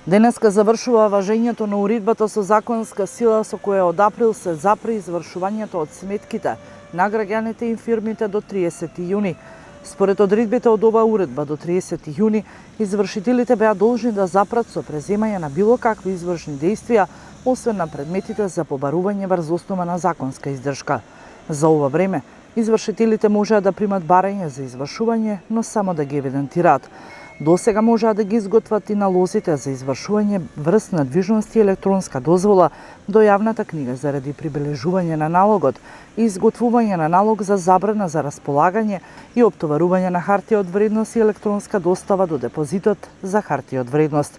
Денеска завршува важењето на уредбата со законска сила со која од април се запре извршувањето од сметките на граѓаните и фирмите до 30 јуни. Според одредбите од оваа уредба до 30 јуни, извршителите беа должни да запрат со преземање на било какви извршни дејствија, освен на предметите за побарување врз основа на законска издршка. За ова време, извршителите можеа да примат барање за извршување, но само да ги евидентираат. До сега можеа да ги изготват и налозите за извршување врз надвижност и електронска дозвола до јавната книга заради прибележување на налогот и изготвување на налог за забрана за располагање и оптоварување на хартија од вредност и електронска достава до депозитот за хартија од вредност.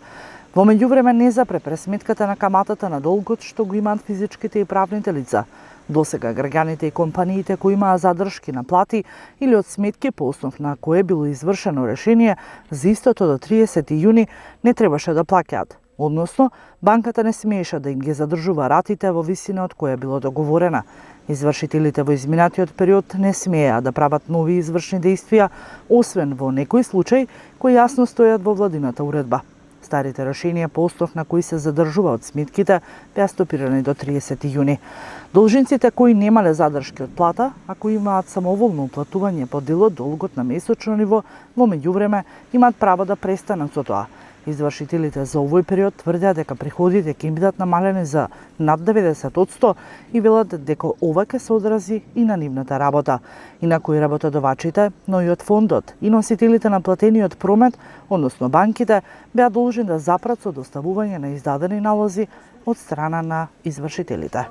Во меѓувреме не запре пресметката на каматата на долгот што го имаат физичките и правните лица. Досега граѓаните и компаниите кои имаа задршки на плати или од сметки по основ на кое било извршено решение за истото до 30 јуни не требаше да плаќаат. Односно, банката не смееше да им ги задржува ратите во висина од која било договорена. Извршителите во изминатиот период не смееа да прават нови извршни дејствија, освен во некои случаи кои јасно стојат во владината уредба. Старите решенија по основ на кои се задржува од сметките беа стопирани до 30 јуни. Должниците кои немале задршки од плата, а кои имаат самоволно уплатување по дел од долгот на месечно ниво, во меѓувреме имаат право да престанат со тоа. Извршителите за овој период тврдеа дека приходите ќе им бидат намалени за над 90% и велат дека ова ќе се одрази и на нивната работа. Инаку и работодавачите, но и од фондот и носителите на платениот промет, односно банките, беа должни да запрат со доставување на издадени налози од страна на извршителите.